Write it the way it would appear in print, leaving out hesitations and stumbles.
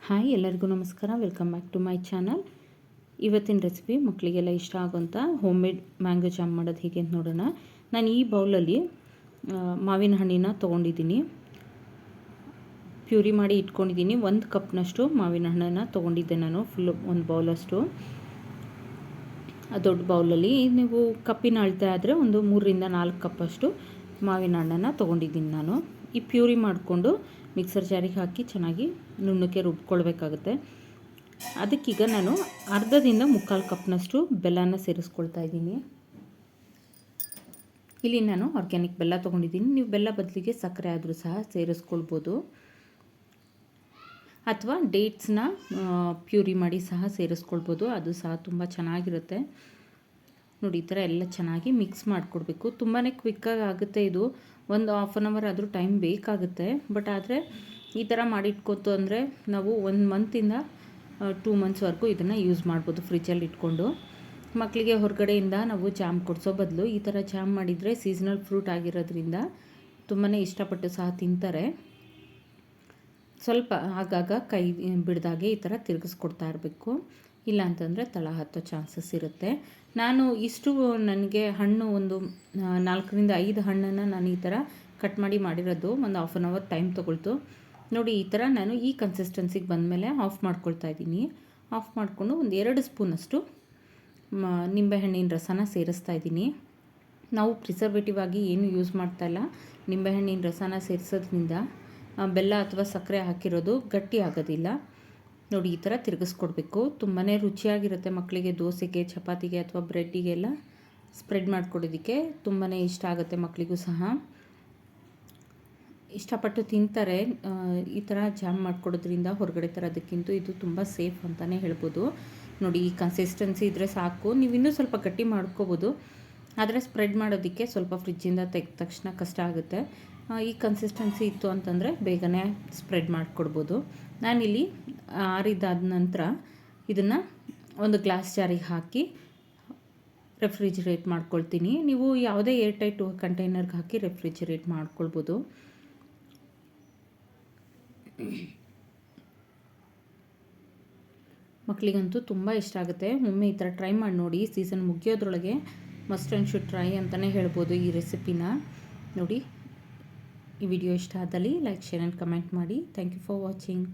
Hi ಎಲ್ಲರಿಗೂ ನಮಸ್ಕಾರ. Welcome back to my channel. ಇವತ್ತಿನ ರೆಸಿಪಿ ಮಕ್ಕಳಿಗೆಲ್ಲ ಇಷ್ಟ ಆಗೋಂಥ ಹೋಮ್ ಮೇಡ್ ಮ್ಯಾಂಗೋ ಜಾಮ್ ಮಾಡೋದು ಹೇಗೆ ಅಂತ ನೋಡೋಣ. ನಾನು ಈ ಬೌಲಲ್ಲಿ ಮಾವಿನ ಹಣ್ಣಿನ ತೊಗೊಂಡಿದ್ದೀನಿ, ಪ್ಯೂರಿ ಮಾಡಿ ಇಟ್ಕೊಂಡಿದ್ದೀನಿ. 1 ಕಪ್ನಷ್ಟು ಮಾವಿನ ಹಣ್ಣನ್ನು ತೊಗೊಂಡಿದ್ದೆ ನಾನು, ಫುಲ್ಲು 1 ಬೌಲಷ್ಟು. ಆ ದೊಡ್ಡ ಬೌಲಲ್ಲಿ ನೀವು ಕಪ್ಪಿನ ಅಳತೆ ಆದರೆ ಒಂದು 3ರಿಂದ 4 ಕಪ್ಪಷ್ಟು ಮಾವಿನ ಹಣ್ಣನ್ನು ತೊಗೊಂಡಿದ್ದೀನಿ ನಾನು. ಈ ಪ್ಯೂರಿ ಮಾಡಿಕೊಂಡು ಮಿಕ್ಸರ್ ಜಾರಿಗೆ ಹಾಕಿ ಚೆನ್ನಾಗಿ ನುಣ್ಣಕ್ಕೆ ರುಬ್ಕೊಳ್ಬೇಕಾಗುತ್ತೆ. ಅದಕ್ಕೀಗ ನಾನು ಅರ್ಧದಿಂದ 3/4 ಕಪ್ನಷ್ಟು ಬೆಲ್ಲನ ಸೇರಿಸ್ಕೊಳ್ತಾ ಇದ್ದೀನಿ. ಇಲ್ಲಿ ನಾನು ಆರ್ಗ್ಯಾನಿಕ್ ಬೆಲ್ಲ ತೊಗೊಂಡಿದ್ದೀನಿ. ನೀವು ಬೆಲ್ಲ ಬದಲಿಗೆ ಸಕ್ಕರೆ ಆದರೂ ಸಹ ಸೇರಿಸ್ಕೊಳ್ಬೋದು, ಅಥವಾ ಡೇಟ್ಸ್ನ ಪ್ಯೂರಿ ಮಾಡಿ ಸಹ ಸೇರಿಸ್ಕೊಳ್ಬೋದು, ಅದು ಸಹ ತುಂಬ ಚೆನ್ನಾಗಿರುತ್ತೆ. ನೋಡಿ, ಈ ಥರ ಎಲ್ಲ ಚೆನ್ನಾಗಿ ಮಿಕ್ಸ್ ಮಾಡಿಕೊಡ್ಬೇಕು. ತುಂಬಾ ಕ್ವಿಕ್ಕಾಗಿ ಆಗುತ್ತೆ ಇದು. ಒಂದು ಹಾಫ್ ಆನ್ ಅವರ್ ಆದರೂ ಟೈಮ್ ಬೇಕಾಗುತ್ತೆ. ಬಟ್ ಆದರೆ ಈ ಥರ ಮಾಡಿಟ್ಕೊತು ಅಂದರೆ ನಾವು 1 ಮಂತಿಂದ 2 ಮಂತ್ಸ್ವರೆಗೂ ಇದನ್ನು ಯೂಸ್ ಮಾಡ್ಬೋದು ಫ್ರಿಜ್ಜಲ್ಲಿ ಇಟ್ಕೊಂಡು. ಮಕ್ಕಳಿಗೆ ಹೊರಗಡೆಯಿಂದ ನಾವು ಜಾಮ್ ಕೊಡಿಸೋ ಬದಲು ಈ ಥರ ಜಾಮ್ ಮಾಡಿದರೆ ಸೀಸನಲ್ ಫ್ರೂಟ್ ಆಗಿರೋದ್ರಿಂದ ತುಂಬಾ ಇಷ್ಟಪಟ್ಟು ಸಹ ತಿಂತಾರೆ. ಸ್ವಲ್ಪ ಆಗಾಗ ಕೈ ಬಿಡ್ದಾಗೆ ಈ ಥರ ತಿರುಗಿಸ್ಕೊಡ್ತಾ ಇರಬೇಕು, ಇಲ್ಲ ಅಂತಂದರೆ ತಳ ಹತ್ತೋ ಚಾನ್ಸಸ್ ಇರುತ್ತೆ. ನಾನು ನನಗೆ ಹಣ್ಣು ಒಂದು 4ರಿಂದ 5 ಹಣ್ಣನ್ನು ನಾನು ಈ ಥರ ಕಟ್ ಮಾಡಿರೋದು. ಒಂದು ಹಾಫ್ ಆನ್ ಅವರ್ ಟೈಮ್ ತೊಗೊಳ್ತು. ನೋಡಿ, ಈ ಥರ ನಾನು ಈ ಕನ್ಸಿಸ್ಟೆನ್ಸಿಗೆ ಬಂದಮೇಲೆ ಆಫ್ ಮಾಡ್ಕೊಳ್ತಾ ಇದ್ದೀನಿ. ಆಫ್ ಮಾಡಿಕೊಂಡು ಒಂದು 2 ಸ್ಪೂನಷ್ಟು ನಿಂಬೆಹಣ್ಣಿನ ರಸನ ಸೇರಿಸ್ತಾ ಇದ್ದೀನಿ. ನಾವು ಪ್ರಿಸರ್ವೇಟಿವ್ ಆಗಿ ಏನು ಯೂಸ್ ಮಾಡ್ತಾಯಿಲ್ಲ. ನಿಂಬೆಹಣ್ಣಿನ ರಸನ ಸೇರಿಸೋದ್ರಿಂದ ಬೆಲ್ಲ ಅಥವಾ ಸಕ್ಕರೆ ಹಾಕಿರೋದು ಗಟ್ಟಿ ಆಗೋದಿಲ್ಲ. ನೋಡಿ, ಈ ಥರ ತಿರುಗಿಸ್ಕೊಡ್ಬೇಕು. ತುಂಬಾ ರುಚಿಯಾಗಿರುತ್ತೆ. ಮಕ್ಕಳಿಗೆ ದೋಸೆಗೆ, ಚಪಾತಿಗೆ ಅಥವಾ ಬ್ರೆಡ್ಡಿಗೆಲ್ಲ ಸ್ಪ್ರೆಡ್ ಮಾಡಿಕೊಡೋದಕ್ಕೆ ತುಂಬಾ ಇಷ್ಟ ಆಗುತ್ತೆ. ಮಕ್ಕಳಿಗೂ ಸಹ ಇಷ್ಟಪಟ್ಟು ತಿಂತಾರೆ. ಈ ಥರ ಜಾಮ್ ಮಾಡಿಕೊಡೋದ್ರಿಂದ ಹೊರಗಡೆ ತರೋದಕ್ಕಿಂತ ಇದು ತುಂಬ ಸೇಫ್ ಅಂತಲೇ ಹೇಳ್ಬೋದು. ನೋಡಿ, ಈ ಕನ್ಸಿಸ್ಟೆನ್ಸಿ ಇದ್ದರೆ ಸಾಕು. ನೀವು ಇನ್ನೂ ಸ್ವಲ್ಪ ಗಟ್ಟಿ ಮಾಡ್ಕೋಬೋದು, ಆದರೆ ಸ್ಪ್ರೆಡ್ ಮಾಡೋದಕ್ಕೆ ಸ್ವಲ್ಪ ಫ್ರಿಜ್ಜಿಂದ ತೆಗೆದ ತಕ್ಷಣ ಕಷ್ಟ ಆಗುತ್ತೆ. ಈ ಕನ್ಸಿಸ್ಟೆನ್ಸಿ ಇತ್ತು ಅಂತಂದರೆ ಬೇಗನೆ ಸ್ಪ್ರೆಡ್ ಮಾಡಿಕೊಡ್ಬೋದು. ನಾನಿಲ್ಲಿ ಆರಿದಾದ ನಂತರ ಇದನ್ನು ಒಂದು ಗ್ಲಾಸ್ ಜಾರಿಗೆ ಹಾಕಿ ರೆಫ್ರಿಜಿರೇಟ್ ಮಾಡ್ಕೊಳ್ತೀನಿ. ನೀವು ಯಾವುದೇ ಏರ್ ಟೈಟ್ ಕಂಟೈನರ್ಗೆ ಹಾಕಿ ರೆಫ್ರಿಜಿರೇಟ್ ಮಾಡ್ಕೊಳ್ಬೋದು. ಮಕ್ಕಳಿಗಂತೂ ತುಂಬ ಇಷ್ಟ ಆಗುತ್ತೆ. ಒಮ್ಮೆ ಈ ಥರ ಟ್ರೈ ಮಾಡಿ ನೋಡಿ. ಸೀಸನ್ ಮುಗಿಯೋದ್ರೊಳಗೆ ಮಸ್ಟ್ ಆ್ಯಂಡ್ ಶುಡ್ ಟ್ರೈ ಅಂತಲೇ ಹೇಳ್ಬೋದು ಈ ರೆಸಿಪಿನ. ನೋಡಿ, ಈ ವಿಡಿಯೋ ಇಷ್ಟ ಆದಲ್ಲಿ ಲೈಕ್, ಶೇರ್ ಆ್ಯಂಡ್ ಕಮೆಂಟ್ ಮಾಡಿ. Thank you for watching.